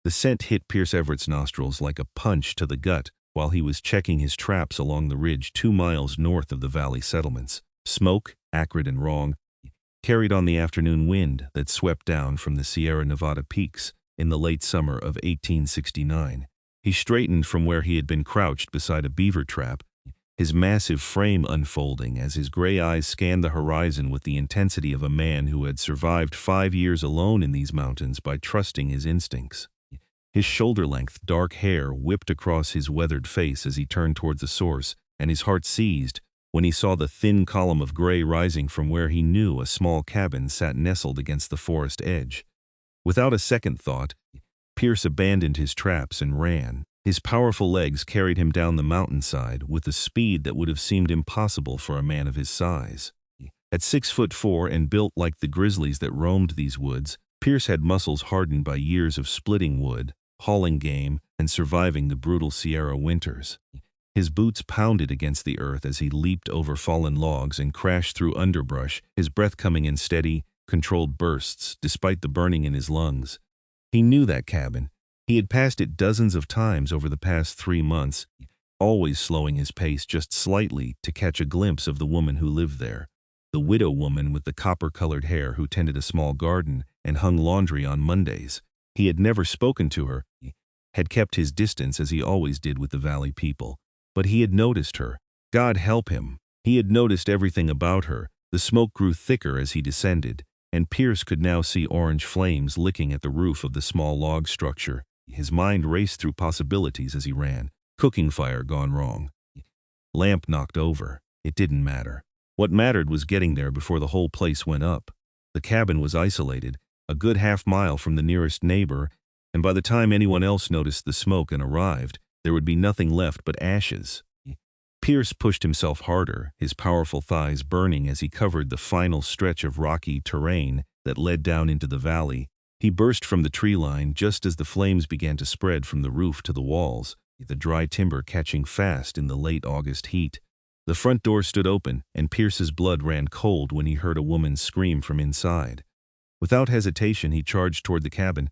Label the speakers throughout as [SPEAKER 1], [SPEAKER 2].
[SPEAKER 1] The scent hit Pierce Everett's nostrils like a punch to the gut while he was checking his traps along the ridge 2 miles north of the valley settlements. Smoke, acrid and wrong, carried on the afternoon wind that swept down from the Sierra Nevada peaks in the late summer of 1869. He straightened from where he had been crouched beside a beaver trap, his massive frame unfolding as his gray eyes scanned the horizon with the intensity of a man who had survived 5 years alone in these mountains by trusting his instincts. His shoulder-length dark hair whipped across his weathered face as he turned toward the source, and his heart seized when he saw the thin column of gray rising from where he knew a small cabin sat nestled against the forest edge. Without a second thought, Pierce abandoned his traps and ran. His powerful legs carried him down the mountainside with a speed that would have seemed impossible for a man of his size. At 6'4" and built like the grizzlies that roamed these woods, Pierce had muscles hardened by years of splitting wood, hauling game, and surviving the brutal Sierra winters. His boots pounded against the earth as he leaped over fallen logs and crashed through underbrush, his breath coming in steady, controlled bursts despite the burning in his lungs. He knew that cabin. He had passed it dozens of times over the past 3 months, always slowing his pace just slightly to catch a glimpse of the woman who lived there. The widow woman with the copper-colored hair who tended a small garden and hung laundry on Mondays. He had never spoken to her, had kept his distance as he always did with the valley people. But he had noticed her. God help him. He had noticed everything about her. The smoke grew thicker as he descended, and Pierce could now see orange flames licking at the roof of the small log structure. His mind raced through possibilities as he ran. Cooking fire gone wrong. Lamp knocked over. It didn't matter. What mattered was getting there before the whole place went up. The cabin was isolated, a good half-mile from the nearest neighbor, and by the time anyone else noticed the smoke and arrived, there would be nothing left but ashes. Pierce pushed himself harder, his powerful thighs burning as he covered the final stretch of rocky terrain that led down into the valley. He burst from the tree line just as the flames began to spread from the roof to the walls, the dry timber catching fast in the late August heat. The front door stood open, and Pierce's blood ran cold when he heard a woman scream from inside. Without hesitation, he charged toward the cabin,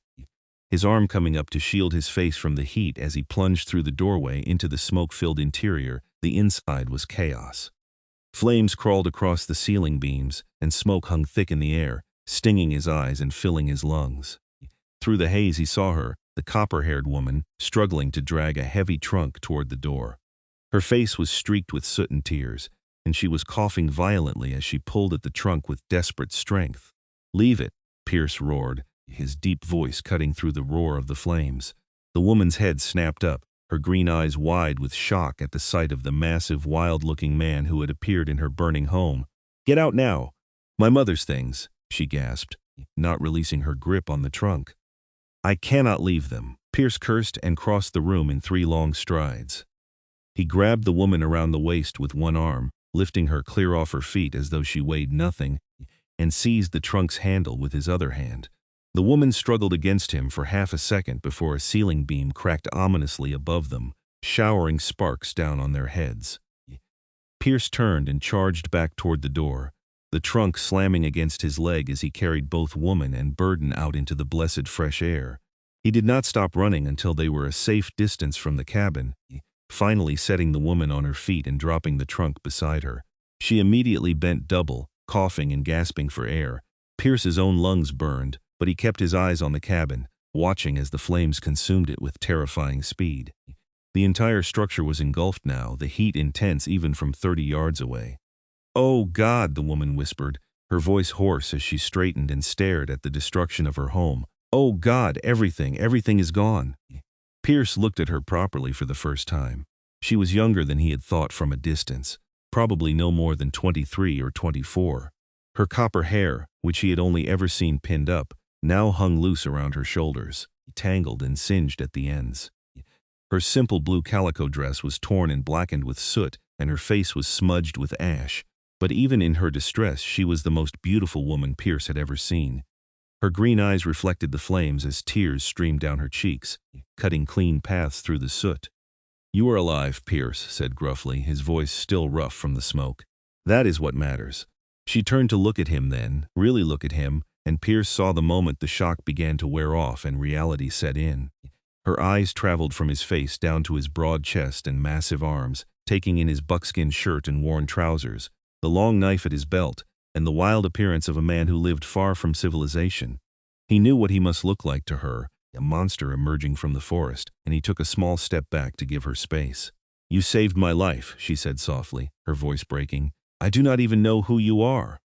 [SPEAKER 1] his arm coming up to shield his face from the heat as he plunged through the doorway into the smoke-filled interior. The inside was chaos. Flames crawled across the ceiling beams, and smoke hung thick in the air, stinging his eyes and filling his lungs. Through the haze he saw her, the copper-haired woman, struggling to drag a heavy trunk toward the door. Her face was streaked with soot and tears, and she was coughing violently as she pulled at the trunk with desperate strength. "Leave it," Pierce roared, his deep voice cutting through the roar of the flames. The woman's head snapped up, her green eyes wide with shock at the sight of the massive, wild-looking man who had appeared in her burning home. "Get out now! My mother's things," she gasped, not releasing her grip on the trunk. "I cannot leave them." Pierce cursed and crossed the room in 3 long strides. He grabbed the woman around the waist with one arm, lifting her clear off her feet as though she weighed nothing, and seized the trunk's handle with his other hand. The woman struggled against him for half a second before a ceiling beam cracked ominously above them, showering sparks down on their heads. Pierce turned and charged back toward the door, the trunk slamming against his leg as he carried both woman and burden out into the blessed fresh air. He did not stop running until they were a safe distance from the cabin, finally setting the woman on her feet and dropping the trunk beside her. She immediately bent double, coughing and gasping for air. Pierce's own lungs burned, but he kept his eyes on the cabin, watching as the flames consumed it with terrifying speed. The entire structure was engulfed now, the heat intense even from 30 yards away. "Oh God," the woman whispered, her voice hoarse as she straightened and stared at the destruction of her home. "Oh God, everything is gone." Pierce looked at her properly for the first time. She was younger than he had thought from a distance, probably no more than 23 or 24. Her copper hair, which he had only ever seen pinned up, now hung loose around her shoulders, tangled and singed at the ends. Her simple blue calico dress was torn and blackened with soot, and her face was smudged with ash. But even in her distress, she was the most beautiful woman Pierce had ever seen. Her green eyes reflected the flames as tears streamed down her cheeks, cutting clean paths through the soot. "You are alive," Pierce said gruffly, his voice still rough from the smoke. "That is what matters." She turned to look at him then, really look at him, and Pierce saw the moment the shock began to wear off and reality set in. Her eyes traveled from his face down to his broad chest and massive arms, taking in his buckskin shirt and worn trousers, the long knife at his belt, and the wild appearance of a man who lived far from civilization. He knew what he must look like to her, a monster emerging from the forest, and he took a small step back to give her space. "You saved my life," she said softly, her voice breaking. "I do not even know who you are."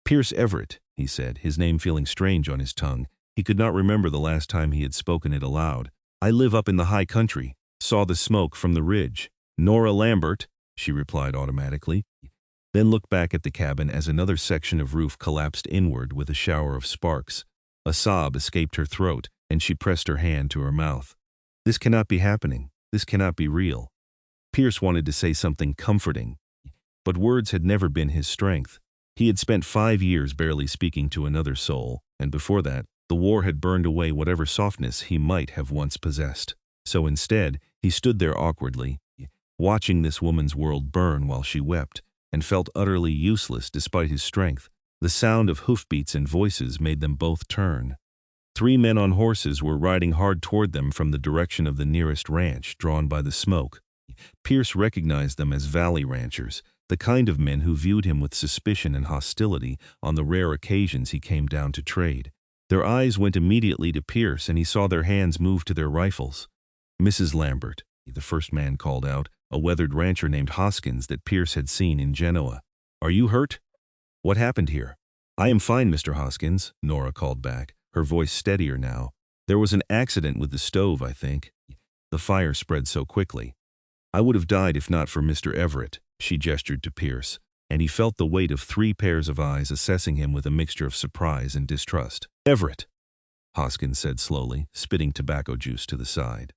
[SPEAKER 1] "Pierce Everett," he said, his name feeling strange on his tongue. He could not remember the last time he had spoken it aloud. "I live up in the high country. Saw the smoke from the ridge." "Nora Lambert," she replied automatically, then looked back at the cabin as another section of roof collapsed inward with a shower of sparks. A sob escaped her throat, and she pressed her hand to her mouth. "This cannot be happening. This cannot be real." Pierce wanted to say something comforting, but words had never been his strength. He had spent 5 years barely speaking to another soul, and before that, the war had burned away whatever softness he might have once possessed. So instead, he stood there awkwardly, watching this woman's world burn while she wept, and felt utterly useless despite his strength. The sound of hoofbeats and voices made them both turn. 3 men on horses were riding hard toward them from the direction of the nearest ranch, drawn by the smoke. Pierce recognized them as valley ranchers, the kind of men who viewed him with suspicion and hostility on the rare occasions he came down to trade. Their eyes went immediately to Pierce, and he saw their hands move to their rifles. "Mrs. Lambert," the first man called out, a weathered rancher named Hoskins that Pierce had seen in Genoa. "Are you hurt? What happened here?" "I am fine, Mr. Hoskins," Nora called back, her voice steadier now. "There was an accident with the stove, I think. The fire spread so quickly. I would have died if not for Mr. Everett," she gestured to Pierce, and he felt the weight of 3 pairs of eyes assessing him with a mixture of surprise and distrust. "Everett," Hoskins said slowly, spitting tobacco juice to the side.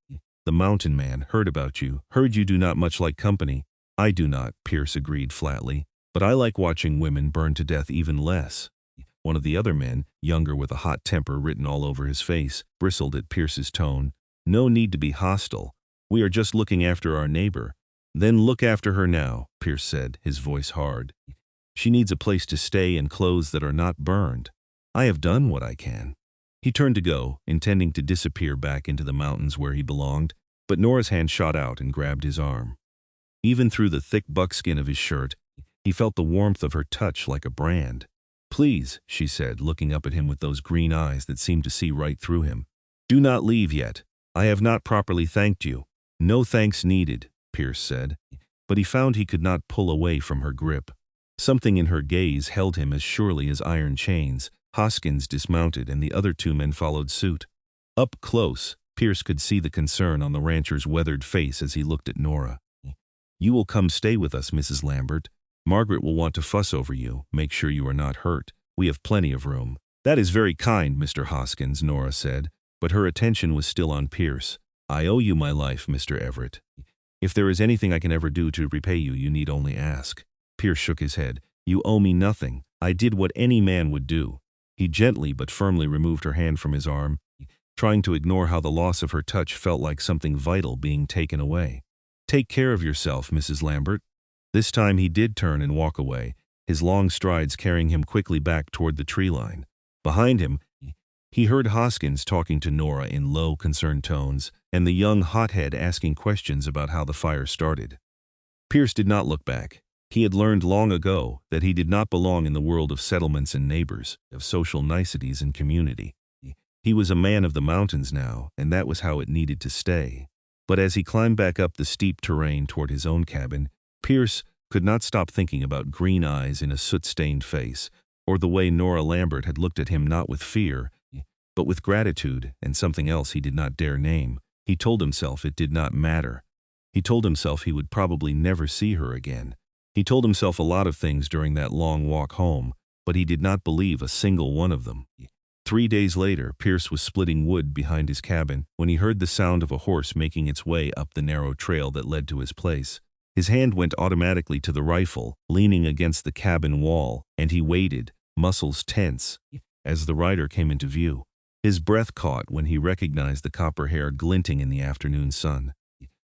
[SPEAKER 1] "The mountain man heard about you, heard you do not much like company." "I do not," Pierce agreed flatly, "but I like watching women burn to death even less." One of the other men, younger with a hot temper written all over his face, bristled at Pierce's tone. "No need to be hostile. We are just looking after our neighbor." "Then look after her now," Pierce said, his voice hard. "She needs a place to stay and clothes that are not burned. I have done what I can." He turned to go, intending to disappear back into the mountains where he belonged, but Nora's hand shot out and grabbed his arm. Even through the thick buckskin of his shirt, he felt the warmth of her touch like a brand. "Please," she said, looking up at him with those green eyes that seemed to see right through him. "Do not leave yet. I have not properly thanked you." "No thanks needed," Pierce said, but he found he could not pull away from her grip. Something in her gaze held him as surely as iron chains. Hoskins dismounted, and the other 2 men followed suit. Up close, Pierce could see the concern on the rancher's weathered face as he looked at Nora. "You will come stay with us, Mrs. Lambert. Margaret will want to fuss over you. Make sure you are not hurt. We have plenty of room." "That is very kind, Mr. Hoskins," Nora said, but her attention was still on Pierce. "I owe you my life, Mr. Everett. If there is anything I can ever do to repay you, you need only ask." Pierce shook his head. "You owe me nothing. I did what any man would do." He gently but firmly removed her hand from his arm, trying to ignore how the loss of her touch felt like something vital being taken away. "Take care of yourself, Mrs. Lambert." This time he did turn and walk away, his long strides carrying him quickly back toward the tree line. Behind him, he heard Hoskins talking to Nora in low, concerned tones, and the young hothead asking questions about how the fire started. Pierce did not look back. He had learned long ago that he did not belong in the world of settlements and neighbors, of social niceties and community. He was a man of the mountains now, and that was how it needed to stay. But as he climbed back up the steep terrain toward his own cabin, Pierce could not stop thinking about green eyes in a soot-stained face, or the way Nora Lambert had looked at him not with fear, but with gratitude and something else he did not dare name. He told himself it did not matter. He told himself he would probably never see her again. He told himself a lot of things during that long walk home, but he did not believe a single one of them. 3 days later, Pierce was splitting wood behind his cabin when he heard the sound of a horse making its way up the narrow trail that led to his place. His hand went automatically to the rifle, leaning against the cabin wall, and he waited, muscles tense, as the rider came into view. His breath caught when he recognized the copper hair glinting in the afternoon sun.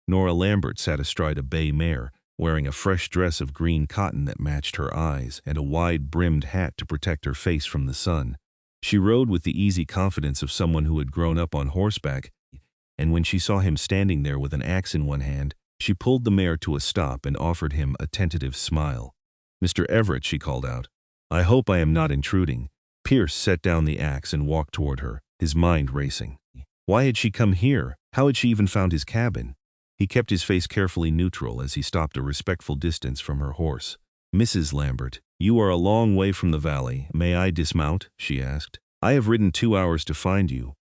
[SPEAKER 1] Nora Lambert sat astride a bay mare, wearing a fresh dress of green cotton that matched her eyes and a wide-brimmed hat to protect her face from the sun. She rode with the easy confidence of someone who had grown up on horseback, and when she saw him standing there with an axe in one hand, she pulled the mare to a stop and offered him a tentative smile. "Mr. Everett," she called out, "I hope I am not intruding." Pierce set down the axe and walked toward her, his mind racing. Why had she come here? How had she even found his cabin? He kept his face carefully neutral as he stopped a respectful distance from her horse. "Mrs. Lambert, you are a long way from the valley. May I dismount?" she asked. "I have ridden 2 hours to find you,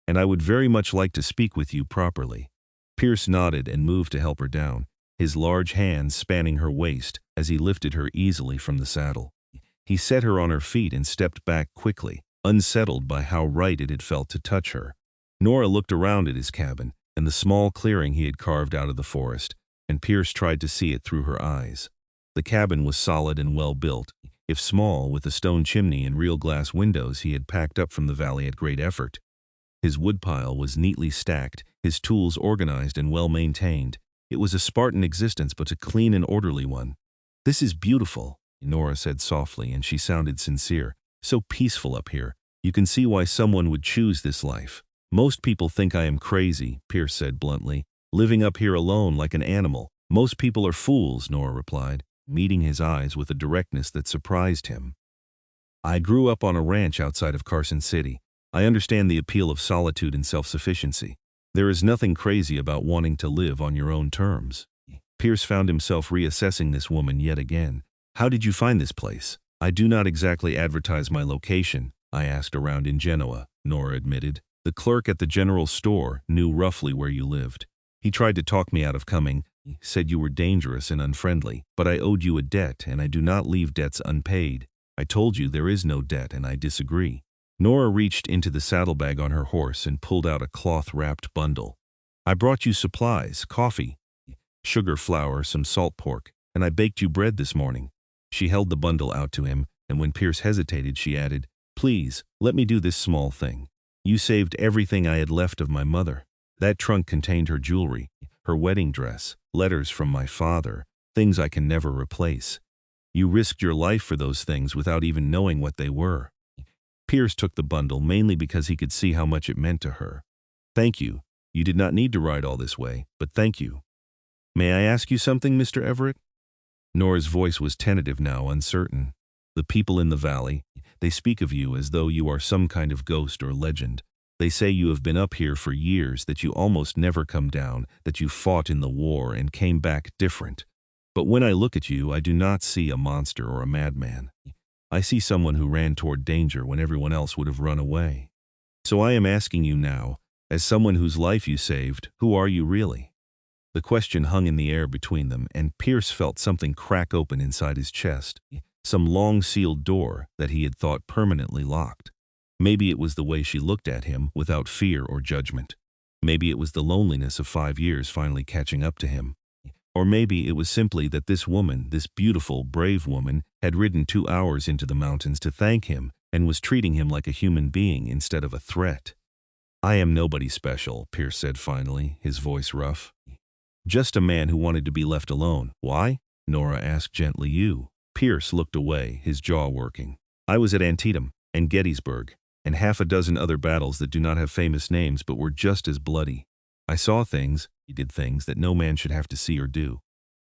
[SPEAKER 1] and I would very much like to speak with you properly." Pierce nodded and moved to help her down, his large hands spanning her waist as he lifted her easily from the saddle. He set her on her feet and stepped back quickly, unsettled by how right it had felt to touch her. Nora looked around at his cabin and the small clearing he had carved out of the forest, and Pierce tried to see it through her eyes. The cabin was solid and well built, if small, with a stone chimney and real glass windows he had packed up from the valley at great effort. His woodpile was neatly stacked, his tools organized and well maintained. It was a Spartan existence, but a clean and orderly one. "This is beautiful," Nora said softly, and she sounded sincere. "So peaceful up here. You can see why someone would choose this life." "Most people think I am crazy," Pierce said bluntly, "living up here alone like an animal." "Most people are fools," Nora replied, meeting his eyes with a directness that surprised him. "I grew up on a ranch outside of Carson City. I understand the appeal of solitude and self-sufficiency. There is nothing crazy about wanting to live on your own terms." Pierce found himself reassessing this woman yet again. "How did you find this place?" "I do not exactly advertise my location. I asked around in Genoa," Nora admitted. "The clerk at the general store knew roughly where you lived. He tried to talk me out of coming, said you were dangerous and unfriendly, but I owed you a debt, and I do not leave debts unpaid. I told you there is no debt, and I disagree." Nora reached into the saddlebag on her horse and pulled out a cloth-wrapped bundle. "I brought you supplies, coffee, sugar, flour, some salt pork, and I baked you bread this morning." She held the bundle out to him, and when Pierce hesitated, she added, "Please, let me do this small thing. You saved everything I had left of my mother. That trunk contained her jewelry, her wedding dress, letters from my father, things I can never replace. You risked your life for those things without even knowing what they were." Pierce took the bundle mainly because he could see how much it meant to her. "Thank you. You did not need to ride all this way, but thank you." "May I ask you something, Mr. Everett?" Nora's voice was tentative now, uncertain. "The people in the valley, they speak of you as though you are some kind of ghost or legend. They say you have been up here for years, that you almost never come down, that you fought in the war and came back different. But when I look at you, I do not see a monster or a madman. I see someone who ran toward danger when everyone else would have run away. So I am asking you now, as someone whose life you saved, who are you really?" The question hung in the air between them, and Pierce felt something crack open inside his chest, some long-sealed door that he had thought permanently locked. Maybe it was the way she looked at him, without fear or judgment. Maybe it was the loneliness of 5 years finally catching up to him. Or maybe it was simply that this woman, this beautiful, brave woman, had ridden 2 hours into the mountains to thank him and was treating him like a human being instead of a threat. "I am nobody special," Pierce said finally, his voice rough. "Just a man who wanted to be left alone." "Why?" Nora asked gently. "You." Pierce looked away, his jaw working. "I was at Antietam and Gettysburg and half a dozen other battles that do not have famous names but were just as bloody. I saw things, he did things that no man should have to see or do.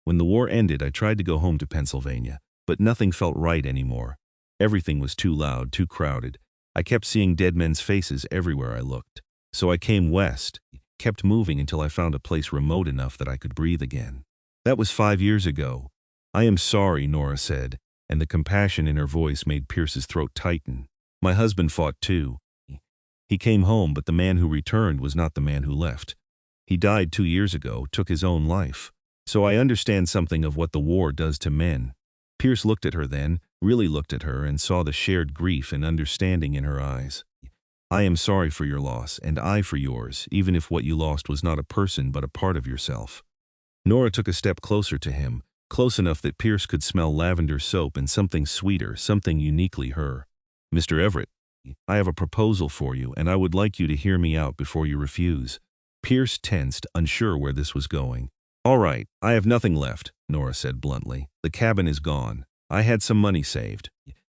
[SPEAKER 1] When the war ended, I tried to go home to Pennsylvania, but nothing felt right anymore. Everything was too loud, too crowded. I kept seeing dead men's faces everywhere I looked. So I came west, kept moving until I found a place remote enough that I could breathe again. That was 5 years ago. I am sorry," Nora said, and the compassion in her voice made Pierce's throat tighten. "My husband fought too. He came home, but the man who returned was not the man who left. He died 2 years ago, took his own life. So I understand something of what the war does to men." Pierce looked at her then, really looked at her, and saw the shared grief and understanding in her eyes. "I am sorry for your loss, and I for yours, even if what you lost was not a person but a part of yourself." Nora took a step closer to him, close enough that Pierce could smell lavender soap and something sweeter, something uniquely her. "Mr. Everett, I have a proposal for you, and I would like you to hear me out before you refuse." Pierce tensed, unsure where this was going. "All right, I have nothing left," Nora said bluntly. "The cabin is gone. I had some money saved.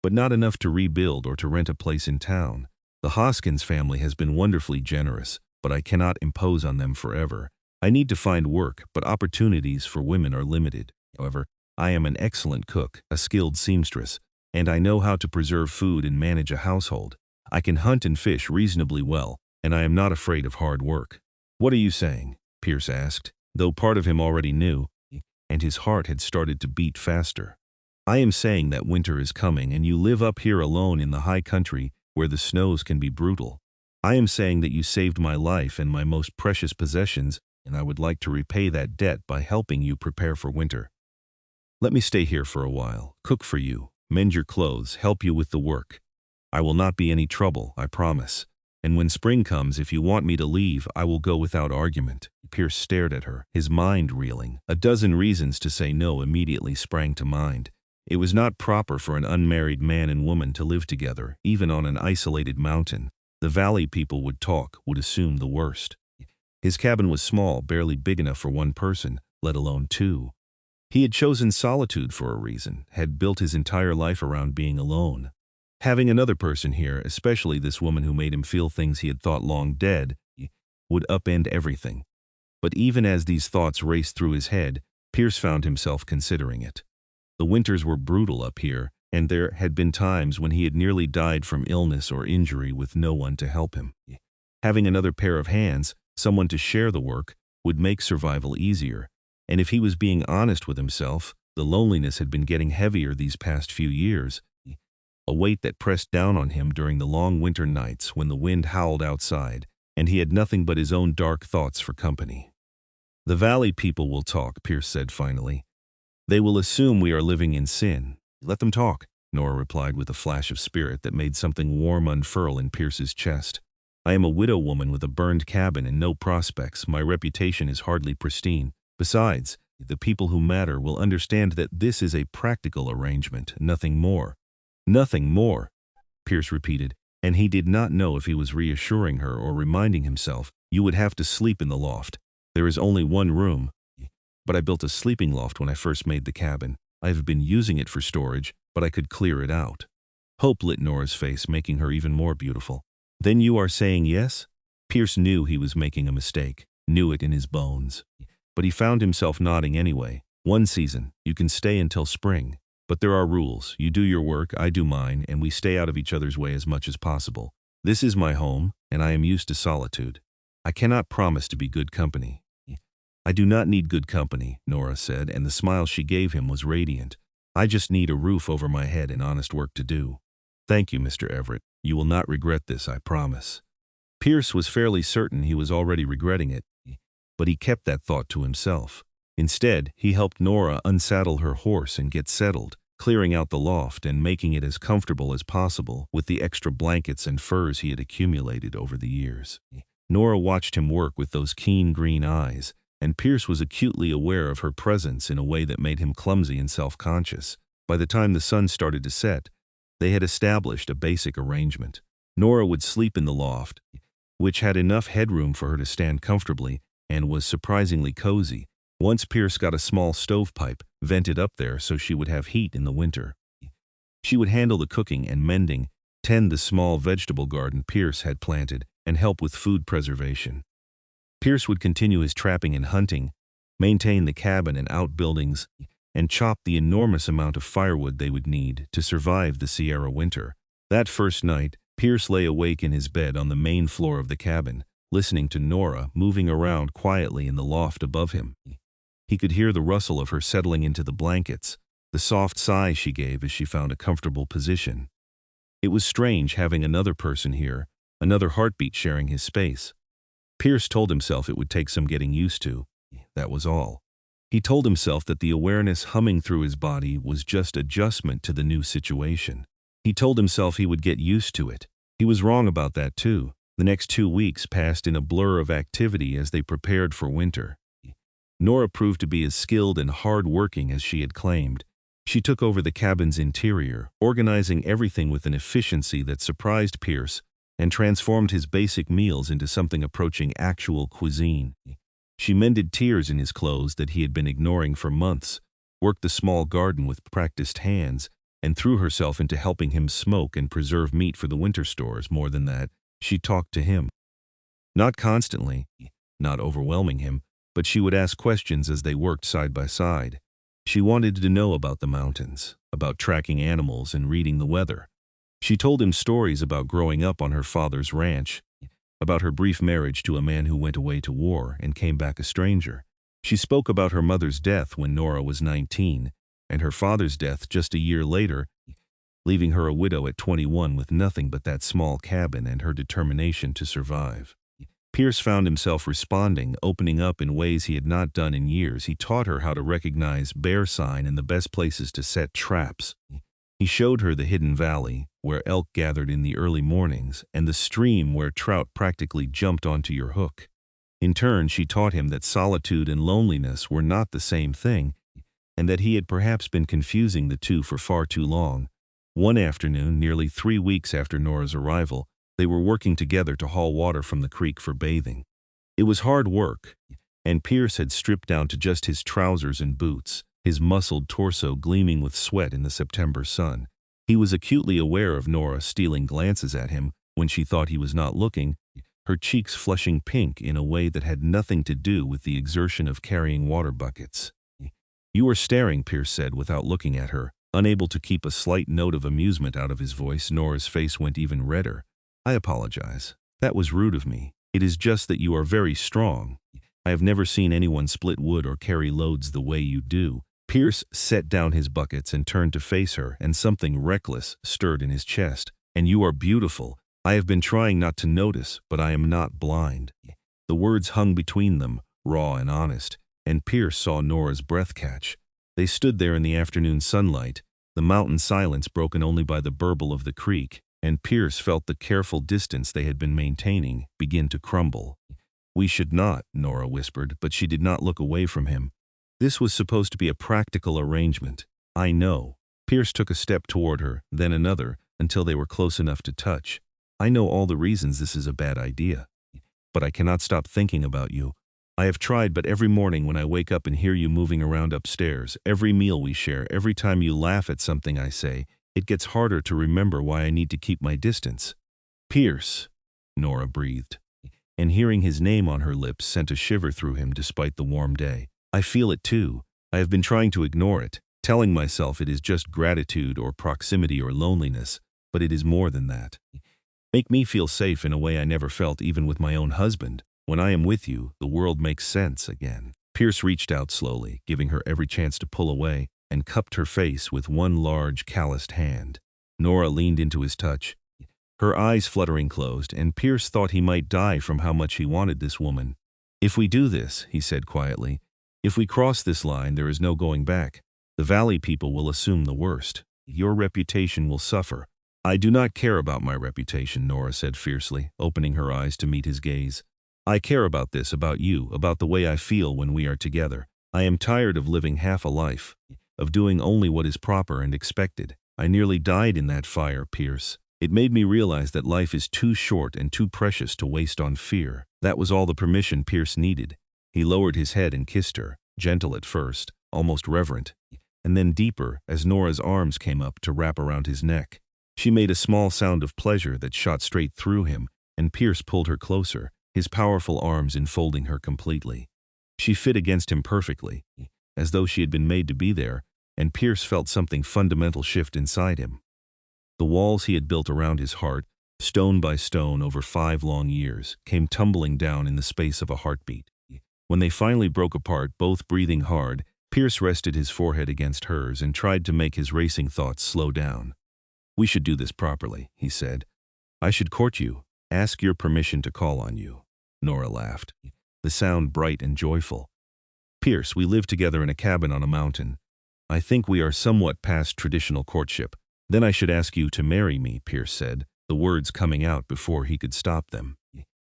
[SPEAKER 1] but not enough to rebuild or to rent a place in town. The Hoskins family has been wonderfully generous, but I cannot impose on them forever. I need to find work, but opportunities for women are limited. However, I am an excellent cook, a skilled seamstress, and I know how to preserve food and manage a household. I can hunt and fish reasonably well, and I am not afraid of hard work." "What are you saying?" Pierce asked, though part of him already knew, and his heart had started to beat faster. "I am saying that winter is coming and you live up here alone in the high country where the snows can be brutal. I am saying that you saved my life and my most precious possessions, and I would like to repay that debt by helping you prepare for winter. Let me stay here for a while, cook for you, mend your clothes, help you with the work. I will not be any trouble, I promise. And when spring comes, if you want me to leave, I will go without argument." Pierce stared at her, his mind reeling. A dozen reasons to say no immediately sprang to mind. It was not proper for an unmarried man and woman to live together, even on an isolated mountain. The valley people would talk, would assume the worst. His cabin was small, barely big enough for one person, let alone two. He had chosen solitude for a reason, had built his entire life around being alone. Having another person here, especially this woman who made him feel things he had thought long dead, would upend everything. But even as these thoughts raced through his head, Pierce found himself considering it. The winters were brutal up here, and there had been times when he had nearly died from illness or injury with no one to help him. Having another pair of hands, someone to share the work, would make survival easier. And if he was being honest with himself, the loneliness had been getting heavier these past few years, a weight that pressed down on him during the long winter nights when the wind howled outside, and he had nothing but his own dark thoughts for company. "The valley people will talk," Pierce said finally. "They will assume we are living in sin. Let them talk," Nora replied with a flash of spirit that made something warm unfurl in Pierce's chest. "I am a widow woman with a burned cabin and no prospects. My reputation is hardly pristine. Besides, the people who matter will understand that this is a practical arrangement, nothing more." "Nothing more," Pierce repeated, and he did not know if he was reassuring her or reminding himself, "You would have to sleep in the loft. There is only one room. But I built a sleeping loft when I first made the cabin. I have been using it for storage, but I could clear it out." Hope lit Nora's face, making her even more beautiful. "Then you are saying yes?" Pierce knew he was making a mistake, knew it in his bones. But he found himself nodding anyway. "One season. You can stay until spring. But there are rules. You do your work, I do mine, and we stay out of each other's way as much as possible. This is my home, and I am used to solitude. I cannot promise to be good company." "I do not need good company," Nora said, and the smile she gave him was radiant. "I just need a roof over my head and honest work to do." "Thank you, Mr. Everett. You will not regret this, I promise." Pierce was fairly certain he was already regretting it, but he kept that thought to himself. Instead, he helped Nora unsaddle her horse and get settled, clearing out the loft and making it as comfortable as possible with the extra blankets and furs he had accumulated over the years. Nora watched him work with those keen green eyes, and Pierce was acutely aware of her presence in a way that made him clumsy and self-conscious. By the time the sun started to set, they had established a basic arrangement. Nora would sleep in the loft, which had enough headroom for her to stand comfortably and was surprisingly cozy. Once Pierce got a small stovepipe vented up there so she would have heat in the winter. She would handle the cooking and mending, tend the small vegetable garden Pierce had planted, and help with food preservation. Pierce would continue his trapping and hunting, maintain the cabin and outbuildings, and chop the enormous amount of firewood they would need to survive the Sierra winter. That first night, Pierce lay awake in his bed on the main floor of the cabin, listening to Nora moving around quietly in the loft above him. He could hear the rustle of her settling into the blankets, the soft sigh she gave as she found a comfortable position. It was strange having another person here, another heartbeat sharing his space. Pierce told himself it would take some getting used to. That was all. He told himself that the awareness humming through his body was just adjustment to the new situation. He told himself he would get used to it. He was wrong about that too. The next 2 weeks passed in a blur of activity as they prepared for winter. Nora proved to be as skilled and hard-working as she had claimed. She took over the cabin's interior, organizing everything with an efficiency that surprised Pierce and transformed his basic meals into something approaching actual cuisine. She mended tears in his clothes that he had been ignoring for months, worked the small garden with practiced hands, and threw herself into helping him smoke and preserve meat for the winter stores. More than that, she talked to him. Not constantly, not overwhelming him, but she would ask questions as they worked side by side. She wanted to know about the mountains, about tracking animals and reading the weather. She told him stories about growing up on her father's ranch, about her brief marriage to a man who went away to war and came back a stranger. She spoke about her mother's death when Nora was 19, and her father's death just a year later, leaving her a widow at 21 with nothing but that small cabin and her determination to survive. Pierce found himself responding, opening up in ways he had not done in years. He taught her how to recognize bear sign and the best places to set traps. He showed her the hidden valley, where elk gathered in the early mornings, and the stream where trout practically jumped onto your hook. In turn, she taught him that solitude and loneliness were not the same thing, and that he had perhaps been confusing the two for far too long. One afternoon, nearly 3 weeks after Nora's arrival, they were working together to haul water from the creek for bathing. It was hard work, and Pierce had stripped down to just his trousers and boots, his muscled torso gleaming with sweat in the September sun. He was acutely aware of Nora stealing glances at him when she thought he was not looking, her cheeks flushing pink in a way that had nothing to do with the exertion of carrying water buckets. "You are staring," Pierce said without looking at her. Unable to keep a slight note of amusement out of his voice, Nora's face went even redder. "I apologize. That was rude of me. It is just that you are very strong. I have never seen anyone split wood or carry loads the way you do." Pierce set down his buckets and turned to face her, and something reckless stirred in his chest. "And you are beautiful. I have been trying not to notice, but I am not blind." The words hung between them, raw and honest, and Pierce saw Nora's breath catch. They stood there in the afternoon sunlight, the mountain silence broken only by the burble of the creek, and Pierce felt the careful distance they had been maintaining begin to crumble. "We should not," Nora whispered, but she did not look away from him. "This was supposed to be a practical arrangement. I know." Pierce took a step toward her, then another, until they were close enough to touch. "I know all the reasons this is a bad idea, but I cannot stop thinking about you. I have tried, but every morning when I wake up and hear you moving around upstairs, every meal we share, every time you laugh at something I say, it gets harder to remember why I need to keep my distance." "Pierce," Nora breathed, and hearing his name on her lips sent a shiver through him despite the warm day. "I feel it too. I have been trying to ignore it, telling myself it is just gratitude or proximity or loneliness, but it is more than that. Make me feel safe in a way I never felt even with my own husband. When I am with you, the world makes sense again." Pierce reached out slowly, giving her every chance to pull away, and cupped her face with one large, calloused hand. Nora leaned into his touch, her eyes fluttering closed, and Pierce thought he might die from how much he wanted this woman. "If we do this," he said quietly, "if we cross this line, there is no going back. The valley people will assume the worst. Your reputation will suffer." "I do not care about my reputation," Nora said fiercely, opening her eyes to meet his gaze. "I care about this, about you, about the way I feel when we are together. I am tired of living half a life, of doing only what is proper and expected. I nearly died in that fire, Pierce. It made me realize that life is too short and too precious to waste on fear." That was all the permission Pierce needed. He lowered his head and kissed her, gentle at first, almost reverent, and then deeper as Nora's arms came up to wrap around his neck. She made a small sound of pleasure that shot straight through him, and Pierce pulled her closer, his powerful arms enfolding her completely. She fit against him perfectly, as though she had been made to be there, and Pierce felt something fundamental shift inside him. The walls he had built around his heart, stone by stone over 5 long years, came tumbling down in the space of a heartbeat. When they finally broke apart, both breathing hard, Pierce rested his forehead against hers and tried to make his racing thoughts slow down. "We should do this properly," he said. "I should court you, ask your permission to call on you." Nora laughed, the sound bright and joyful. "Pierce, we live together in a cabin on a mountain. I think we are somewhat past traditional courtship. Then I should ask you to marry me," Pierce said, the words coming out before he could stop them.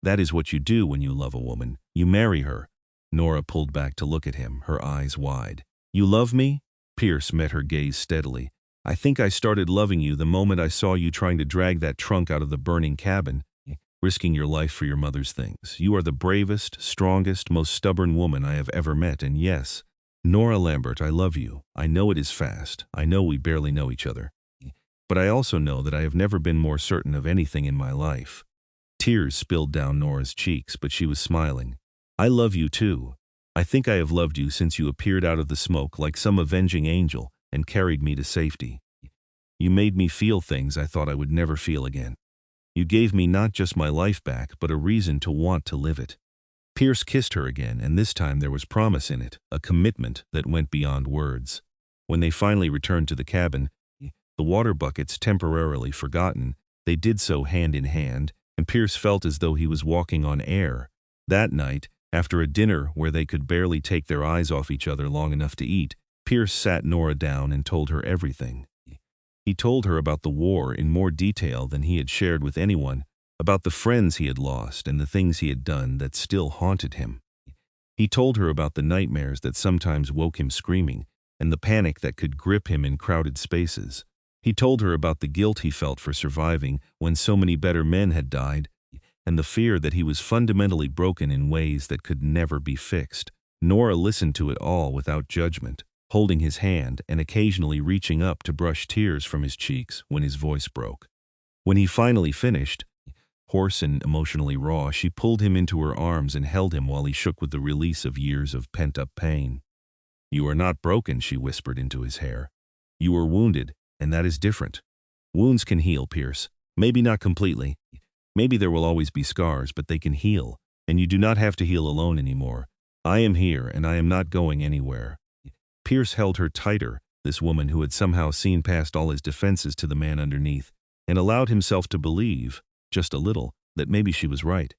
[SPEAKER 1] "That is what you do when you love a woman. You marry her." Nora pulled back to look at him, her eyes wide. "You love me?" Pierce met her gaze steadily. "I think I started loving you the moment I saw you trying to drag that trunk out of the burning cabin, risking your life for your mother's things. You are the bravest, strongest, most stubborn woman I have ever met, and yes, Nora Lambert, I love you. I know it is fast. I know we barely know each other. but I also know that I have never been more certain of anything in my life." Tears spilled down Nora's cheeks, but she was smiling. "I love you too. I think I have loved you since you appeared out of the smoke like some avenging angel and carried me to safety. You made me feel things I thought I would never feel again. You gave me not just my life back, but a reason to want to live it." Pierce kissed her again, and this time there was promise in it, a commitment that went beyond words. When they finally returned to the cabin, the water buckets temporarily forgotten, they did so hand in hand, and Pierce felt as though he was walking on air. That night, after a dinner where they could barely take their eyes off each other long enough to eat, Pierce sat Nora down and told her everything. He told her about the war in more detail than he had shared with anyone, about the friends he had lost and the things he had done that still haunted him. He told her about the nightmares that sometimes woke him screaming, and the panic that could grip him in crowded spaces. He told her about the guilt he felt for surviving when so many better men had died, and the fear that he was fundamentally broken in ways that could never be fixed. Nora listened to it all without judgment, holding his hand and occasionally reaching up to brush tears from his cheeks when his voice broke. When he finally finished, hoarse and emotionally raw, she pulled him into her arms and held him while he shook with the release of years of pent-up pain. "You are not broken," she whispered into his hair. "You were wounded, and that is different. Wounds can heal, Pierce. Maybe not completely. Maybe there will always be scars, but they can heal, and you do not have to heal alone anymore. I am here, and I am not going anywhere." Pierce held her tighter, this woman who had somehow seen past all his defenses to the man underneath, and allowed himself to believe, just a little, that maybe she was right.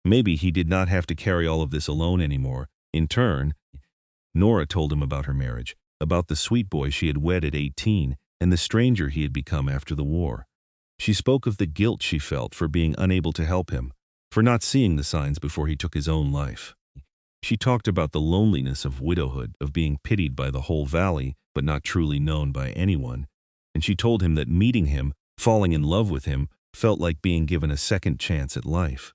[SPEAKER 1] Maybe he did not have to carry all of this alone anymore. In turn, Nora told him about her marriage, about the sweet boy she had wed at 18, and the stranger he had become after the war. She spoke of the guilt she felt for being unable to help him, for not seeing the signs before he took his own life. She talked about the loneliness of widowhood, of being pitied by the whole valley, but not truly known by anyone. And she told him that meeting him, falling in love with him, felt like being given a second chance at life.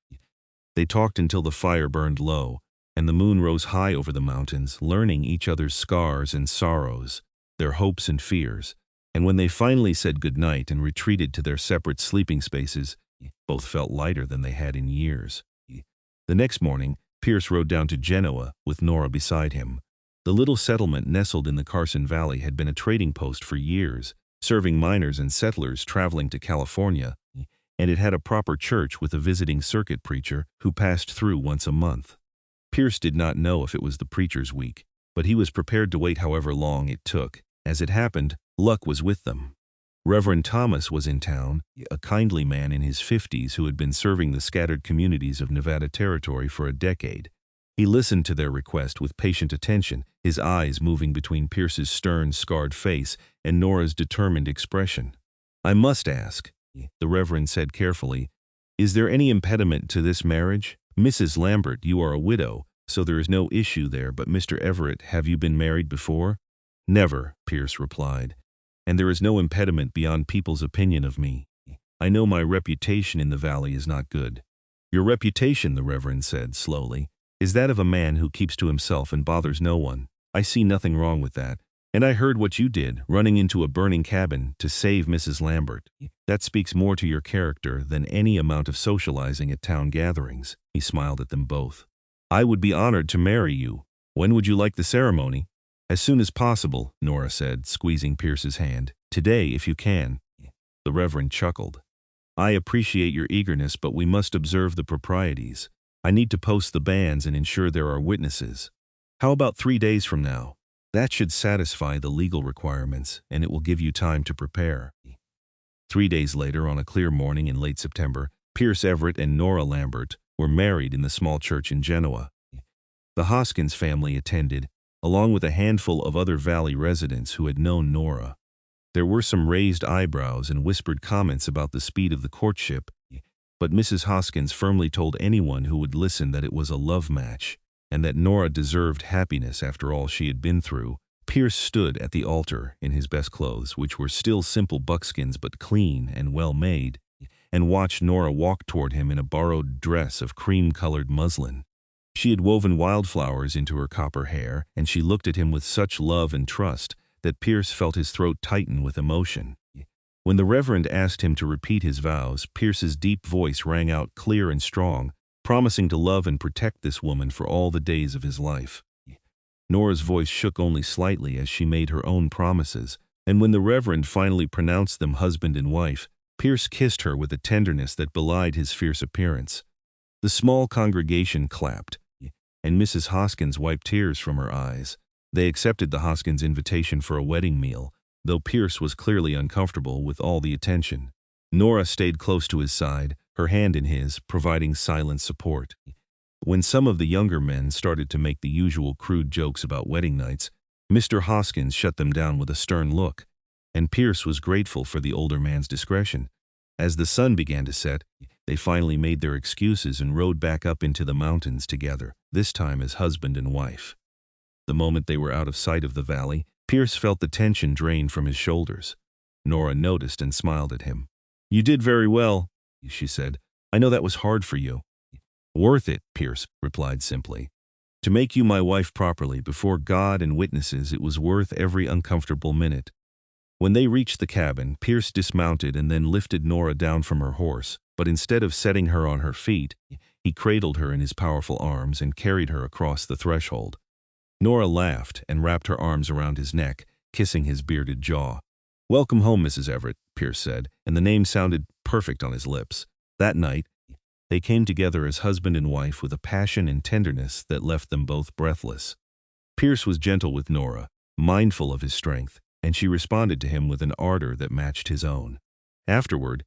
[SPEAKER 1] They talked until the fire burned low, and the moon rose high over the mountains, learning each other's scars and sorrows, their hopes and fears. And when they finally said goodnight and retreated to their separate sleeping spaces, both felt lighter than they had in years. The next morning, Pierce rode down to Genoa with Nora beside him. The little settlement nestled in the Carson Valley had been a trading post for years, serving miners and settlers traveling to California, and it had a proper church with a visiting circuit preacher who passed through once a month. Pierce did not know if it was the preacher's week, but he was prepared to wait however long it took. As it happened, luck was with them. Reverend Thomas was in town, a kindly man in his 50s who had been serving the scattered communities of Nevada Territory for a decade. He listened to their request with patient attention, his eyes moving between Pierce's stern, scarred face and Nora's determined expression. "I must ask," the Reverend said carefully, "is there any impediment to this marriage? Mrs. Lambert, you are a widow, so there is no issue there, but Mr. Everett, have you been married before?" "Never," Pierce replied. "And there is no impediment beyond people's opinion of me. I know my reputation in the valley is not good." "Your reputation," the Reverend said slowly, "is that of a man who keeps to himself and bothers no one. I see nothing wrong with that. And I heard what you did, running into a burning cabin to save Mrs. Lambert. That speaks more to your character than any amount of socializing at town gatherings." He smiled at them both. "I would be honored to marry you. When would you like the ceremony?" "As soon as possible," Nora said, squeezing Pierce's hand. "Today, if you can." The Reverend chuckled. "I appreciate your eagerness, but we must observe the proprieties. I need to post the banns and ensure there are witnesses. How about 3 days from now? That should satisfy the legal requirements, and it will give you time to prepare." 3 days later, on a clear morning in late September, Pierce Everett and Nora Lambert were married in the small church in Genoa. The Hoskins family attended, along with a handful of other valley residents who had known Nora. There were some raised eyebrows and whispered comments about the speed of the courtship, but Mrs. Hoskins firmly told anyone who would listen that it was a love match, and that Nora deserved happiness after all she had been through. Pierce stood at the altar in his best clothes, which were still simple buckskins but clean and well-made, and watched Nora walk toward him in a borrowed dress of cream-colored muslin. She had woven wildflowers into her copper hair, and she looked at him with such love and trust that Pierce felt his throat tighten with emotion. When the Reverend asked him to repeat his vows, Pierce's deep voice rang out clear and strong, promising to love and protect this woman for all the days of his life. Nora's voice shook only slightly as she made her own promises, and when the Reverend finally pronounced them husband and wife, Pierce kissed her with a tenderness that belied his fierce appearance. The small congregation clapped, and Mrs. Hoskins wiped tears from her eyes. They accepted the Hoskins' invitation for a wedding meal, though Pierce was clearly uncomfortable with all the attention. Nora stayed close to his side, her hand in his, providing silent support. When some of the younger men started to make the usual crude jokes about wedding nights, Mr. Hoskins shut them down with a stern look, and Pierce was grateful for the older man's discretion. As the sun began to set, they finally made their excuses and rode back up into the mountains together, this time as husband and wife. The moment they were out of sight of the valley, Pierce felt the tension drain from his shoulders. Nora noticed and smiled at him. "You did very well," she said. "I know that was hard for you." "Worth it," Pierce replied simply. "To make you my wife properly before God and witnesses, it was worth every uncomfortable minute." When they reached the cabin, Pierce dismounted and then lifted Nora down from her horse, but instead of setting her on her feet, he cradled her in his powerful arms and carried her across the threshold. Nora laughed and wrapped her arms around his neck, kissing his bearded jaw. "Welcome home, Mrs. Everett," Pierce said, and the name sounded perfect on his lips. That night, they came together as husband and wife with a passion and tenderness that left them both breathless. Pierce was gentle with Nora, mindful of his strength, and she responded to him with an ardor that matched his own. Afterward,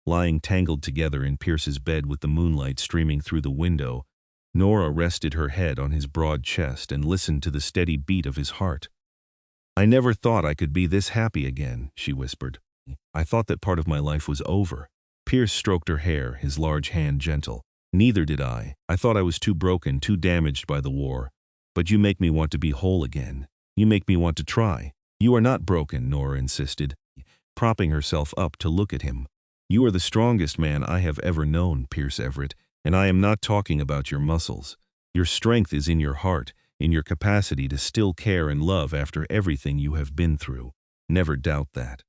[SPEAKER 1] lying tangled together in Pierce's bed with the moonlight streaming through the window, Nora rested her head on his broad chest and listened to the steady beat of his heart. "I never thought I could be this happy again," she whispered. "I thought that part of my life was over." Pierce stroked her hair, his large hand gentle. "Neither did I. I thought I was too broken, too damaged by the war. But you make me want to be whole again. You make me want to try." "You are not broken," Nora insisted, propping herself up to look at him. "You are the strongest man I have ever known, Pierce Everett, and I am not talking about your muscles. Your strength is in your heart, in your capacity to still care and love after everything you have been through. Never doubt that."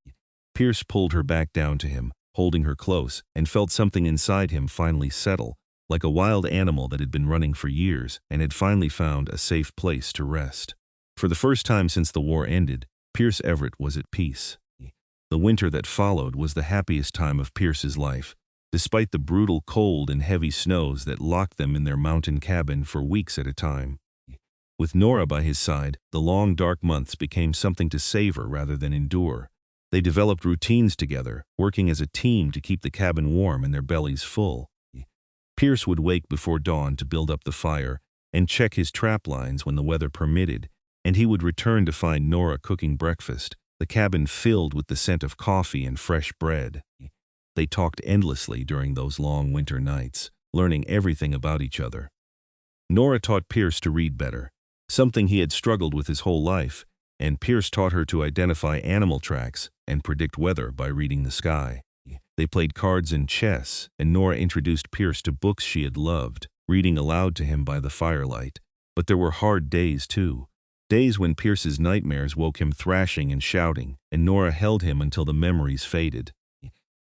[SPEAKER 1] Pierce pulled her back down to him, holding her close, and felt something inside him finally settle, like a wild animal that had been running for years and had finally found a safe place to rest. For the first time since the war ended, Pierce Everett was at peace. The winter that followed was the happiest time of Pierce's life, despite the brutal cold and heavy snows that locked them in their mountain cabin for weeks at a time. With Nora by his side, the long dark months became something to savor rather than endure. They developed routines together, working as a team to keep the cabin warm and their bellies full. Pierce would wake before dawn to build up the fire and check his trap lines when the weather permitted, and he would return to find Nora cooking breakfast, the cabin filled with the scent of coffee and fresh bread. They talked endlessly during those long winter nights, learning everything about each other. Nora taught Pierce to read better, something he had struggled with his whole life, and Pierce taught her to identify animal tracks and predict weather by reading the sky. They played cards and chess, and Nora introduced Pierce to books she had loved, reading aloud to him by the firelight. But there were hard days, too. Days when Pierce's nightmares woke him thrashing and shouting, and Nora held him until the memories faded.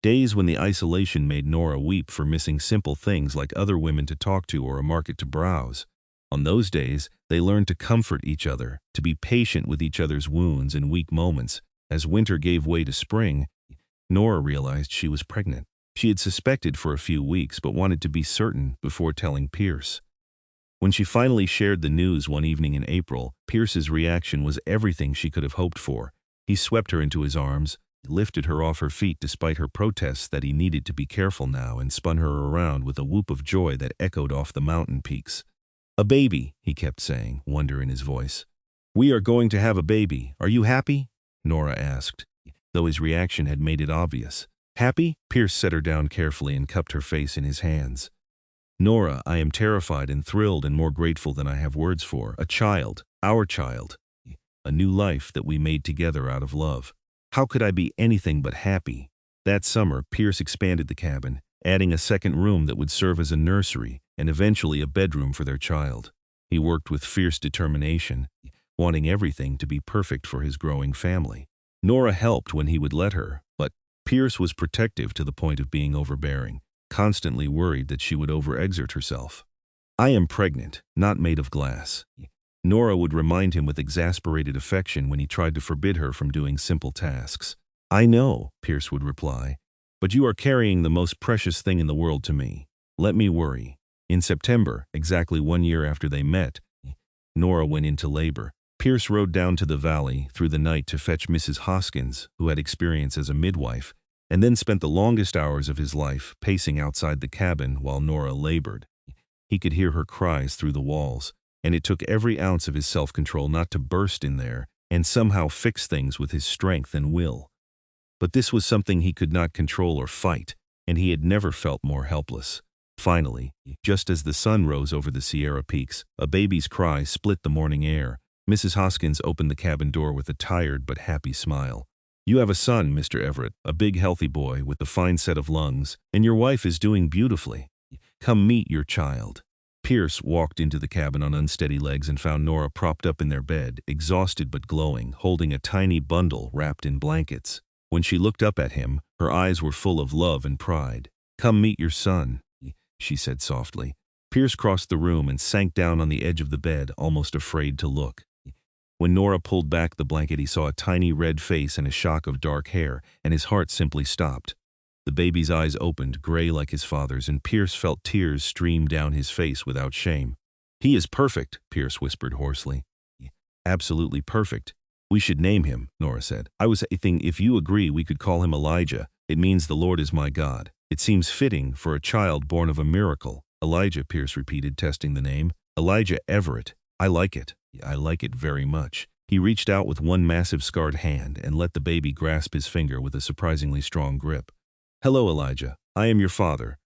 [SPEAKER 1] Days when the isolation made Nora weep for missing simple things like other women to talk to or a market to browse. On those days, they learned to comfort each other, to be patient with each other's wounds and weak moments. As winter gave way to spring, Nora realized she was pregnant. She had suspected for a few weeks but wanted to be certain before telling Pierce. When she finally shared the news one evening in April, Pierce's reaction was everything she could have hoped for. He swept her into his arms, lifted her off her feet despite her protests that he needed to be careful now, and spun her around with a whoop of joy that echoed off the mountain peaks. "A baby," he kept saying, wonder in his voice. "We are going to have a baby. Are you happy?" Nora asked, though his reaction had made it obvious. "Happy?" Pierce set her down carefully and cupped her face in his hands. "Nora, I am terrified and thrilled and more grateful than I have words for. A child, our child. A new life that we made together out of love. How could I be anything but happy?" That summer, Pierce expanded the cabin, adding a second room that would serve as a nursery and eventually a bedroom for their child. He worked with fierce determination, wanting everything to be perfect for his growing family. Nora helped when he would let her, but Pierce was protective to the point of being overbearing, constantly worried that she would overexert herself. "I am pregnant, not made of glass," Nora would remind him with exasperated affection when he tried to forbid her from doing simple tasks. "I know," Pierce would reply, "but you are carrying the most precious thing in the world to me. Let me worry." In September, exactly 1 year after they met, Nora went into labor. Pierce rode down to the valley through the night to fetch Mrs. Hoskins, who had experience as a midwife, and then spent the longest hours of his life pacing outside the cabin while Nora labored. He could hear her cries through the walls, and it took every ounce of his self-control not to burst in there and somehow fix things with his strength and will. But this was something he could not control or fight, and he had never felt more helpless. Finally, just as the sun rose over the Sierra Peaks, a baby's cry split the morning air. Mrs. Hoskins opened the cabin door with a tired but happy smile. "You have a son, Mr. Everett, a big healthy boy with a fine set of lungs, and your wife is doing beautifully. Come meet your child." Pierce walked into the cabin on unsteady legs and found Nora propped up in their bed, exhausted but glowing, holding a tiny bundle wrapped in blankets. When she looked up at him, her eyes were full of love and pride. "Come meet your son," she said softly. Pierce crossed the room and sank down on the edge of the bed, almost afraid to look. When Nora pulled back the blanket, he saw a tiny red face and a shock of dark hair, and his heart simply stopped. The baby's eyes opened, gray like his father's, and Pierce felt tears stream down his face without shame. "He is perfect," Pierce whispered hoarsely. "Absolutely perfect. We should name him," Nora said. "I was thinking if you agree we could call him Elijah. It means the Lord is my God. It seems fitting for a child born of a miracle." "Elijah," Pierce repeated, testing the name. "Elijah Everett. I like it. I like it very much." He reached out with one massive scarred hand and let the baby grasp his finger with a surprisingly strong grip. "Hello, Elijah. I am your father,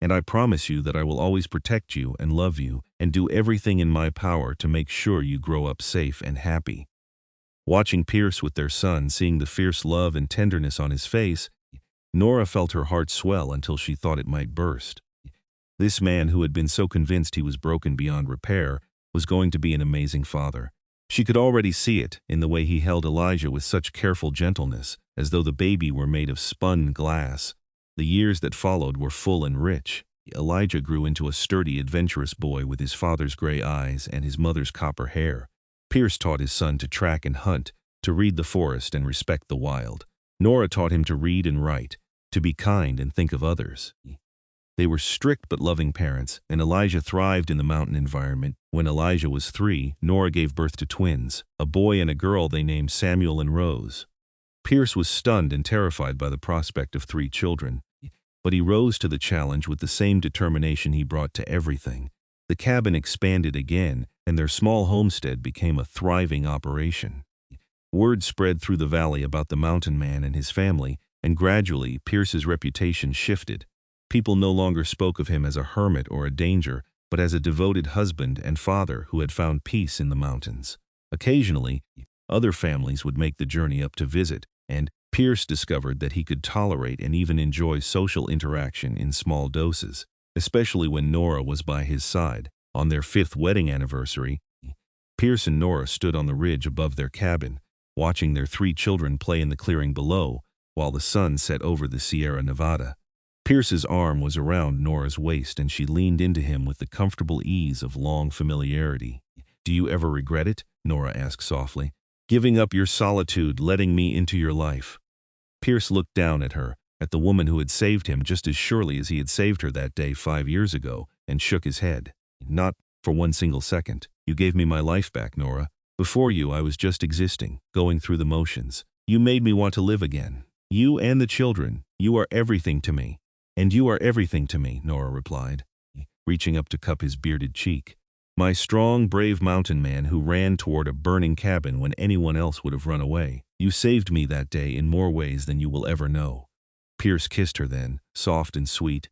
[SPEAKER 1] and I promise you that I will always protect you and love you and do everything in my power to make sure you grow up safe and happy." Watching Pierce with their son, seeing the fierce love and tenderness on his face, Nora felt her heart swell until she thought it might burst. This man, who had been so convinced he was broken beyond repair, was going to be an amazing father. She could already see it in the way he held Elijah with such careful gentleness, as though the baby were made of spun glass. The years that followed were full and rich. Elijah grew into a sturdy, adventurous boy with his father's gray eyes and his mother's copper hair. Pierce taught his son to track and hunt, to read the forest and respect the wild. Nora taught him to read and write, to be kind and think of others. They were strict but loving parents, and Elijah thrived in the mountain environment. When Elijah was 3, Nora gave birth to twins, a boy and a girl they named Samuel and Rose. Pierce was stunned and terrified by the prospect of 3 children, but he rose to the challenge with the same determination he brought to everything. The cabin expanded again, and their small homestead became a thriving operation. Word spread through the valley about the mountain man and his family, and gradually Pierce's reputation shifted. People no longer spoke of him as a hermit or a danger, but as a devoted husband and father who had found peace in the mountains. Occasionally, other families would make the journey up to visit, and Pierce discovered that he could tolerate and even enjoy social interaction in small doses, especially when Nora was by his side. On their 5th wedding anniversary, Pierce and Nora stood on the ridge above their cabin, watching their 3 children play in the clearing below, while the sun set over the Sierra Nevada. Pierce's arm was around Nora's waist, and she leaned into him with the comfortable ease of long familiarity. "Do you ever regret it?" Nora asked softly. "Giving up your solitude, letting me into your life?" Pierce looked down at her, at the woman who had saved him just as surely as he had saved her that day 5 years ago, and shook his head. "Not for one single second. You gave me my life back, Nora. Before you, I was just existing, going through the motions. You made me want to live again. You and the children, you are everything to me." "And you are everything to me," Nora replied, reaching up to cup his bearded cheek. "My strong, brave mountain man who ran toward a burning cabin when anyone else would have run away. You saved me that day in more ways than you will ever know." Pierce kissed her then, soft and sweet,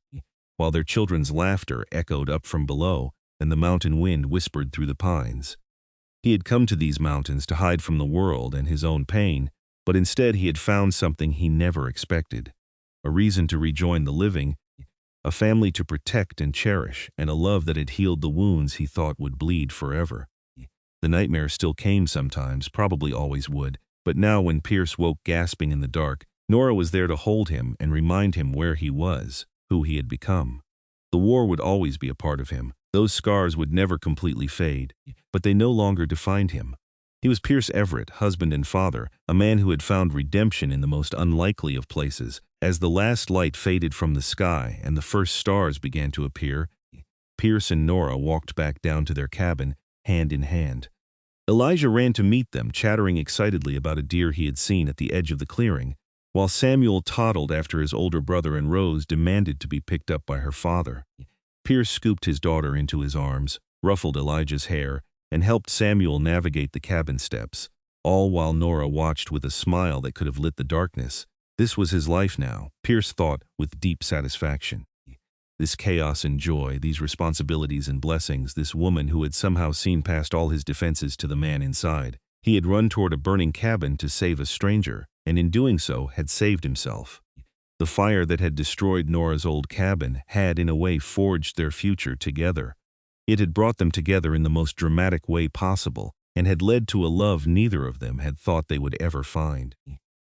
[SPEAKER 1] while their children's laughter echoed up from below, and the mountain wind whispered through the pines. He had come to these mountains to hide from the world and his own pain, but instead he had found something he never expected. A reason to rejoin the living, a family to protect and cherish, and a love that had healed the wounds he thought would bleed forever. The nightmares still came sometimes, probably always would, but now when Pierce woke gasping in the dark, Nora was there to hold him and remind him where he was, who he had become. The war would always be a part of him. Those scars would never completely fade, but they no longer defined him. He was Pierce Everett, husband and father, a man who had found redemption in the most unlikely of places. As the last light faded from the sky and the first stars began to appear, Pierce and Nora walked back down to their cabin, hand in hand. Elijah ran to meet them, chattering excitedly about a deer he had seen at the edge of the clearing, while Samuel toddled after his older brother and Rose demanded to be picked up by her father. Pierce scooped his daughter into his arms, ruffled Elijah's hair, and helped Samuel navigate the cabin steps, all while Nora watched with a smile that could have lit the darkness. This was his life now, Pierce thought with deep satisfaction. This chaos and joy, these responsibilities and blessings, this woman who had somehow seen past all his defenses to the man inside. He had run toward a burning cabin to save a stranger, and in doing so had saved himself. The fire that had destroyed Nora's old cabin had in a way forged their future together. It had brought them together in the most dramatic way possible, and had led to a love neither of them had thought they would ever find.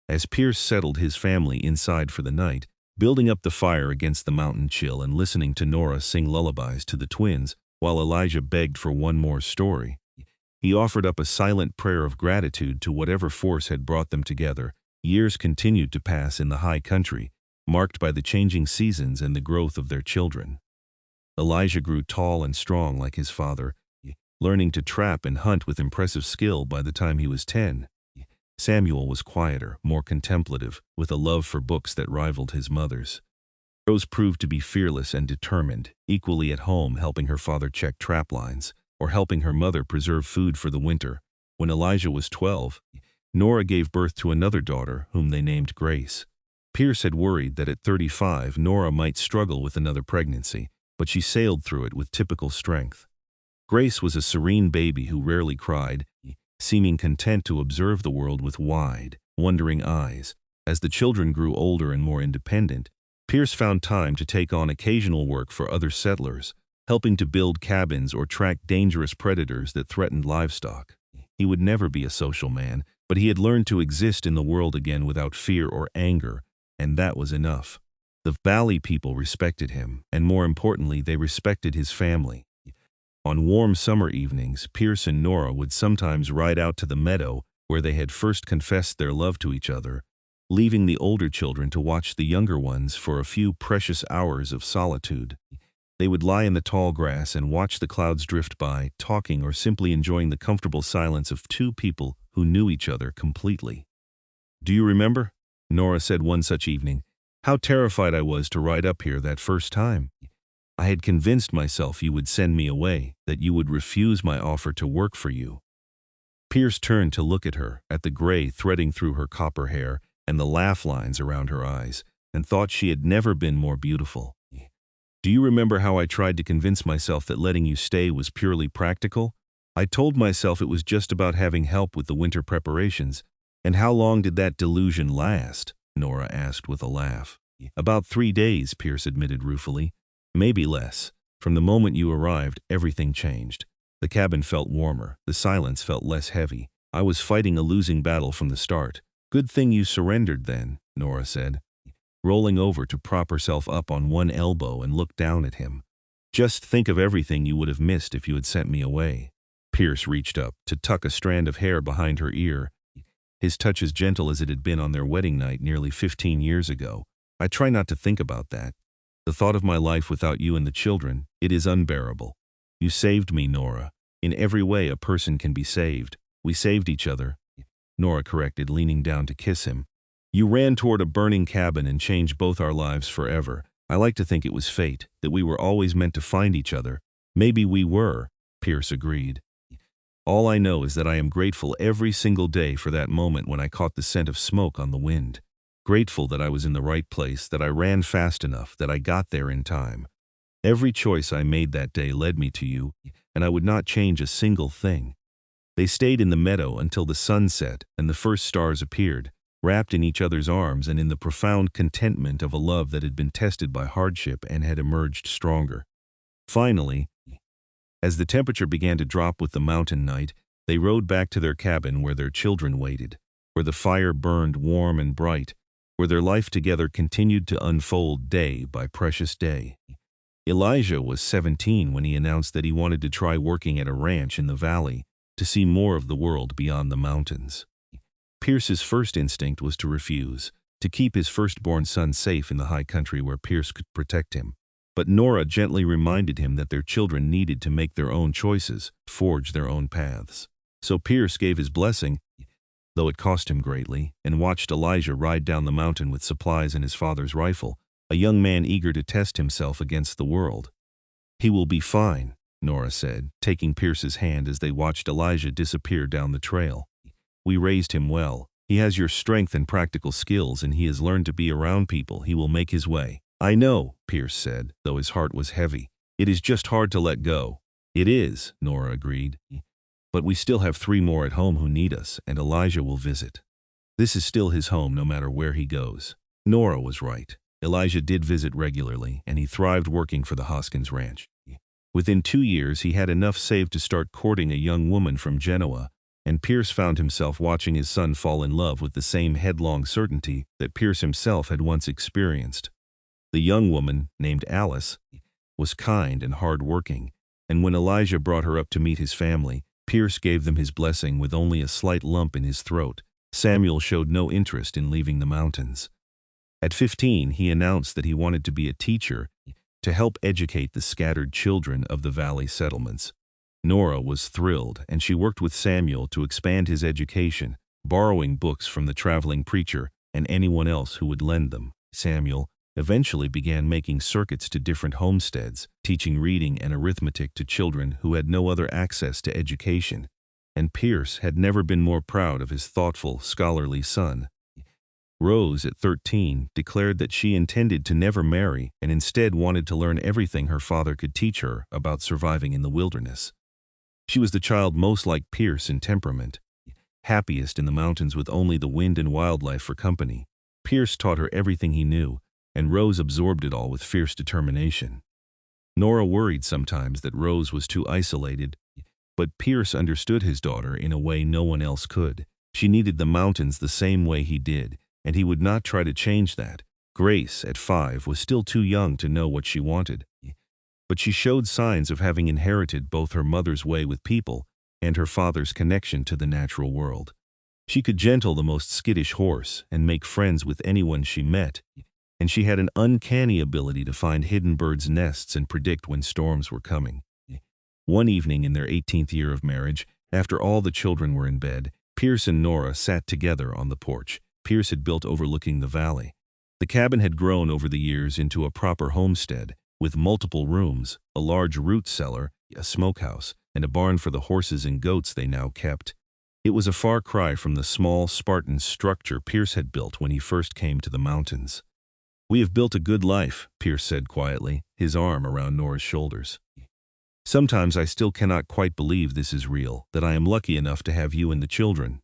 [SPEAKER 1] As Pierce settled his family inside for the night, building up the fire against the mountain chill and listening to Nora sing lullabies to the twins, while Elijah begged for one more story, he offered up a silent prayer of gratitude to whatever force had brought them together. Years continued to pass in the high country, marked by the changing seasons and the growth of their children. Elijah grew tall and strong like his father, learning to trap and hunt with impressive skill by the time he was 10. Samuel was quieter, more contemplative, with a love for books that rivaled his mother's. Rose proved to be fearless and determined, equally at home helping her father check trap lines, or helping her mother preserve food for the winter. When Elijah was 12, Nora gave birth to another daughter, whom they named Grace. Pierce had worried that at 35 Nora might struggle with another pregnancy, but she sailed through it with typical strength. Grace was a serene baby who rarely cried, seeming content to observe the world with wide, wondering eyes. As the children grew older and more independent, Pierce found time to take on occasional work for other settlers, helping to build cabins or track dangerous predators that threatened livestock. He would never be a social man, but he had learned to exist in the world again without fear or anger, and that was enough. The valley people respected him, and more importantly, they respected his family. On warm summer evenings, Pierce and Nora would sometimes ride out to the meadow where they had first confessed their love to each other, leaving the older children to watch the younger ones for a few precious hours of solitude. They would lie in the tall grass and watch the clouds drift by, talking or simply enjoying the comfortable silence of two people who knew each other completely. "Do you remember?" Nora said one such evening. "How terrified I was to ride up here that first time. I had convinced myself you would send me away, that you would refuse my offer to work for you." Pierce turned to look at her, at the gray threading through her copper hair and the laugh lines around her eyes, and thought she had never been more beautiful. "Do you remember how I tried to convince myself that letting you stay was purely practical? I told myself it was just about having help with the winter preparations. And how long did that delusion last?" Nora asked with a laugh. "About 3 days," Pierce admitted ruefully. "Maybe less. From the moment you arrived, everything changed. The cabin felt warmer, the silence felt less heavy. I was fighting a losing battle from the start." "Good thing you surrendered then," Nora said, rolling over to prop herself up on one elbow and look down at him. "Just think of everything you would have missed if you had sent me away." Pierce reached up to tuck a strand of hair behind her ear, his touch as gentle as it had been on their wedding night nearly 15 years ago. "I try not to think about that. The thought of my life without you and the children, it is unbearable. You saved me, Nora. In every way a person can be saved. We saved each other," Nora corrected, leaning down to kiss him. "You ran toward a burning cabin and changed both our lives forever. I like to think it was fate, that we were always meant to find each other." "Maybe we were," Pierce agreed. "All I know is that I am grateful every single day for that moment when I caught the scent of smoke on the wind. Grateful that I was in the right place, that I ran fast enough, that I got there in time. Every choice I made that day led me to you, and I would not change a single thing." They stayed in the meadow until the sun set and the first stars appeared, wrapped in each other's arms and in the profound contentment of a love that had been tested by hardship and had emerged stronger. Finally, as the temperature began to drop with the mountain night, they rode back to their cabin where their children waited, where the fire burned warm and bright, where their life together continued to unfold day by precious day. Elijah was 17 when he announced that he wanted to try working at a ranch in the valley to see more of the world beyond the mountains. Pierce's first instinct was to refuse, to keep his firstborn son safe in the high country where Pierce could protect him. But Nora gently reminded him that their children needed to make their own choices, forge their own paths. So Pierce gave his blessing, though it cost him greatly, and watched Elijah ride down the mountain with supplies in his father's rifle, a young man eager to test himself against the world. "He will be fine," Nora said, taking Pierce's hand as they watched Elijah disappear down the trail. "We raised him well. He has your strength and practical skills, and he has learned to be around people. He will make his way." "I know," Pierce said, though his heart was heavy. "It is just hard to let go." "It is," Nora agreed. "But we still have 3 more at home who need us, and Elijah will visit. This is still his home no matter where he goes." Nora was right. Elijah did visit regularly, and he thrived working for the Hoskins Ranch. Within 2 years, he had enough saved to start courting a young woman from Genoa, and Pierce found himself watching his son fall in love with the same headlong certainty that Pierce himself had once experienced. The young woman, named Alice, was kind and hard-working, and when Elijah brought her up to meet his family, Pierce gave them his blessing with only a slight lump in his throat. Samuel showed no interest in leaving the mountains. At 15, he announced that he wanted to be a teacher to help educate the scattered children of the valley settlements. Nora was thrilled, and she worked with Samuel to expand his education, borrowing books from the traveling preacher and anyone else who would lend them. Samuel eventually began making circuits to different homesteads, teaching reading and arithmetic to children who had no other access to education, and Pierce had never been more proud of his thoughtful, scholarly son. Rose, at 13, declared that she intended to never marry and instead wanted to learn everything her father could teach her about surviving in the wilderness. She was the child most like Pierce in temperament, happiest in the mountains with only the wind and wildlife for company. Pierce taught her everything he knew, and Rose absorbed it all with fierce determination. Nora worried sometimes that Rose was too isolated, but Pierce understood his daughter in a way no one else could. She needed the mountains the same way he did, and he would not try to change that. Grace, at 5, was still too young to know what she wanted, but she showed signs of having inherited both her mother's way with people and her father's connection to the natural world. She could gentle the most skittish horse and make friends with anyone she met, and she had an uncanny ability to find hidden birds' nests and predict when storms were coming. One evening in their 18th year of marriage, after all the children were in bed, Pierce and Nora sat together on the porch Pierce had built overlooking the valley. The cabin had grown over the years into a proper homestead, with multiple rooms, a large root cellar, a smokehouse, and a barn for the horses and goats they now kept. It was a far cry from the small, Spartan structure Pierce had built when he first came to the mountains. "We have built a good life," Pierce said quietly, his arm around Nora's shoulders. "Sometimes I still cannot quite believe this is real, that I am lucky enough to have you and the children."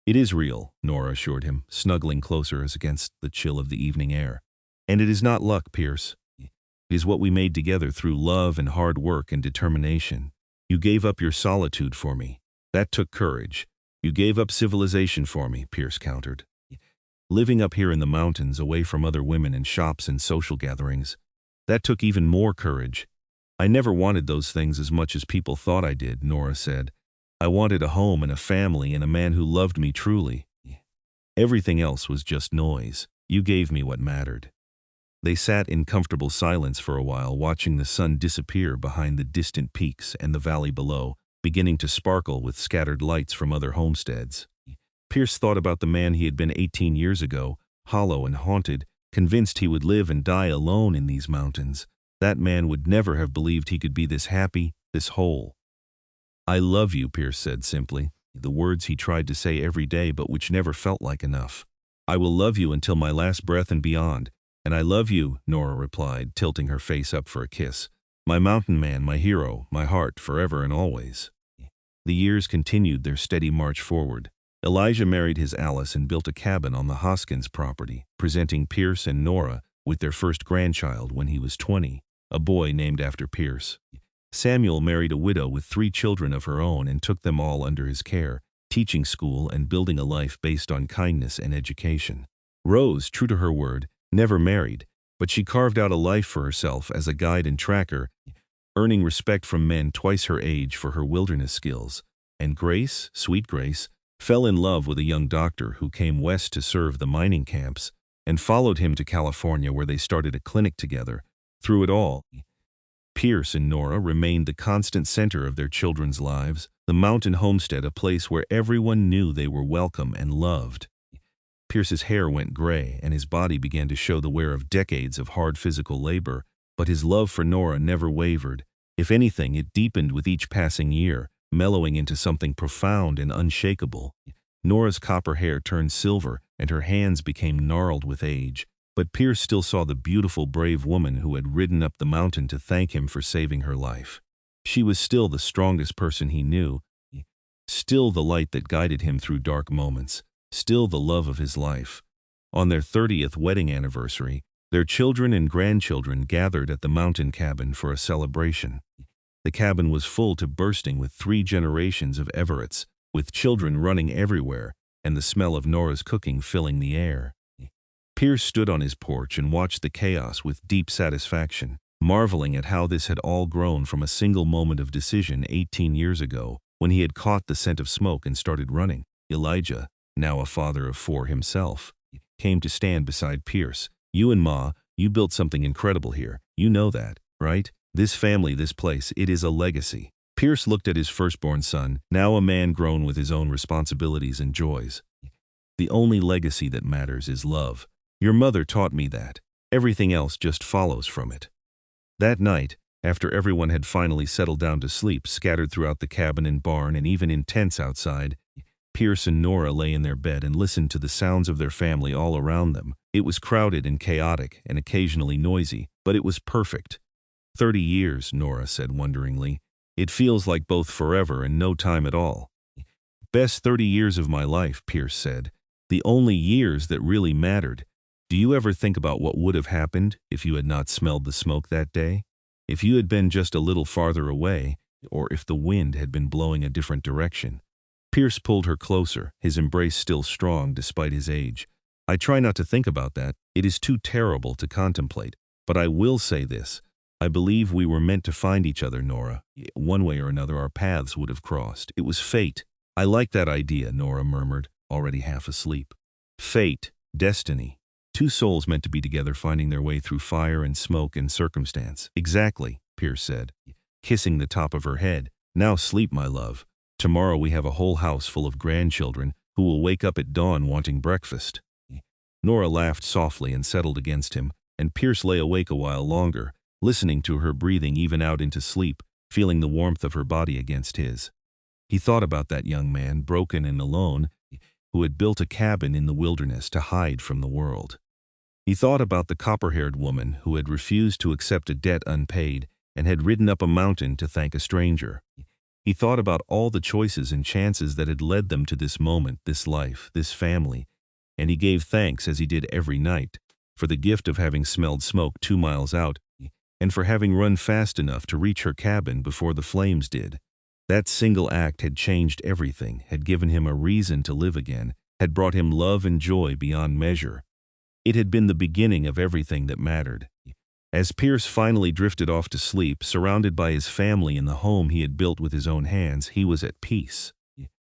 [SPEAKER 1] "It is real," Nora assured him, snuggling closer as against the chill of the evening air. "And it is not luck, Pierce. It is what we made together through love and hard work and determination. You gave up your solitude for me. That took courage. You gave up civilization for me," Pierce countered. "Living up here in the mountains, away from other women and shops and social gatherings, that took even more courage." "I never wanted those things as much as people thought I did," Nora said. "I wanted a home and a family and a man who loved me truly. Everything else was just noise. You gave me what mattered." They sat in comfortable silence for a while, watching the sun disappear behind the distant peaks and the valley below, beginning to sparkle with scattered lights from other homesteads. Pierce thought about the man he had been 18 years ago, hollow and haunted, convinced he would live and die alone in these mountains. That man would never have believed he could be this happy, this whole. "I love you," Pierce said simply, the words he tried to say every day but which never felt like enough. "I will love you until my last breath and beyond." "And I love you," Nora replied, tilting her face up for a kiss. "My mountain man, my hero, my heart, forever and always." The years continued their steady march forward. Elijah married his Alice and built a cabin on the Hoskins property, presenting Pierce and Nora with their first grandchild when he was 20, a boy named after Pierce. Samuel married a widow with 3 children of her own and took them all under his care, teaching school and building a life based on kindness and education. Rose, true to her word, never married, but she carved out a life for herself as a guide and tracker, earning respect from men twice her age for her wilderness skills. And Grace, sweet Grace, fell in love with a young doctor who came west to serve the mining camps and followed him to California, where they started a clinic together. Through it all, Pierce and Nora remained the constant center of their children's lives, the mountain homestead, a place where everyone knew they were welcome and loved. Pierce's hair went gray and his body began to show the wear of decades of hard physical labor, but his love for Nora never wavered. If anything, it deepened with each passing year, mellowing into something profound and unshakable. Nora's copper hair turned silver and her hands became gnarled with age, but Pierce still saw the beautiful, brave woman who had ridden up the mountain to thank him for saving her life. She was still the strongest person he knew, still the light that guided him through dark moments, still the love of his life. On their 30th wedding anniversary, their children and grandchildren gathered at the mountain cabin for a celebration. The cabin was full to bursting with 3 generations of Everetts, with children running everywhere and the smell of Nora's cooking filling the air. Pierce stood on his porch and watched the chaos with deep satisfaction, marveling at how this had all grown from a single moment of decision 18 years ago, when he had caught the scent of smoke and started running. Elijah, now a father of 4 himself, came to stand beside Pierce. "You and Ma, you built something incredible here. You know that, right? This family, this place, it is a legacy." Pierce looked at his firstborn son, now a man grown with his own responsibilities and joys. "The only legacy that matters is love. Your mother taught me that. Everything else just follows from it." That night, after everyone had finally settled down to sleep, scattered throughout the cabin and barn and even in tents outside, Pierce and Nora lay in their bed and listened to the sounds of their family all around them. It was crowded and chaotic and occasionally noisy, but it was perfect. 30 years, Nora said wonderingly. "It feels like both forever and no time at all." "Best 30 years of my life," Pierce said. "The only years that really mattered. Do you ever think about what would have happened if you had not smelled the smoke that day? If you had been just a little farther away, or if the wind had been blowing a different direction?" Pierce pulled her closer, his embrace still strong despite his age. "I try not to think about that. It is too terrible to contemplate. But I will say this. I believe we were meant to find each other, Nora. One way or another our paths would have crossed. It was fate." "I like that idea," Nora murmured, already half asleep. "Fate, destiny. 2 souls meant to be together, finding their way through fire and smoke and circumstance." "Exactly," Pierce said, kissing the top of her head. "Now sleep, my love. Tomorrow we have a whole house full of grandchildren who will wake up at dawn wanting breakfast." Nora laughed softly and settled against him, and Pierce lay awake a while longer, listening to her breathing even out into sleep, feeling the warmth of her body against his. He thought about that young man, broken and alone, who had built a cabin in the wilderness to hide from the world. He thought about the copper-haired woman who had refused to accept a debt unpaid and had ridden up a mountain to thank a stranger. He thought about all the choices and chances that had led them to this moment, this life, this family, and he gave thanks, as he did every night, for the gift of having smelled smoke 2 miles out and for having run fast enough to reach her cabin before the flames did. That single act had changed everything, had given him a reason to live again, had brought him love and joy beyond measure. It had been the beginning of everything that mattered. As Pierce finally drifted off to sleep, surrounded by his family in the home he had built with his own hands, he was at peace.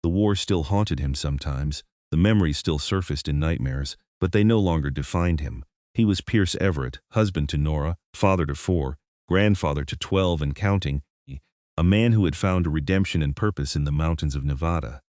[SPEAKER 1] The war still haunted him sometimes, the memories still surfaced in nightmares, but they no longer defined him. He was Pierce Everett, husband to Nora, father to 4, grandfather to 12 and counting, a man who had found a redemption and purpose in the mountains of Nevada.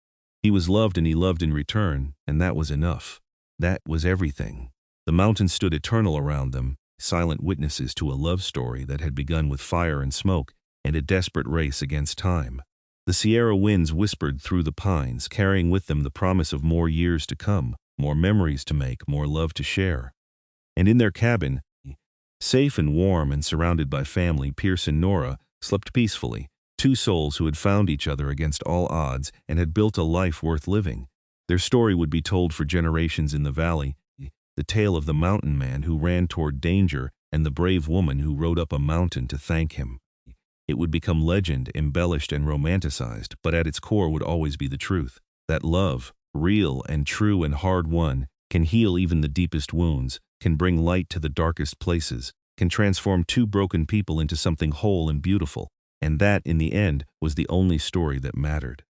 [SPEAKER 1] He was loved and he loved in return, and that was enough. That was everything. The mountains stood eternal around them, silent witnesses to a love story that had begun with fire and smoke and a desperate race against time. The Sierra winds whispered through the pines, carrying with them the promise of more years to come, more memories to make, more love to share. And in their cabin, safe and warm and surrounded by family, Pierce and Nora slept peacefully, 2 souls who had found each other against all odds and had built a life worth living. Their story would be told for generations in the valley, the tale of the mountain man who ran toward danger and the brave woman who rode up a mountain to thank him. It would become legend, embellished and romanticized, but at its core would always be the truth. That love, real and true and hard-won, can heal even the deepest wounds, can bring light to the darkest places, can transform two broken people into something whole and beautiful. And that, in the end, was the only story that mattered.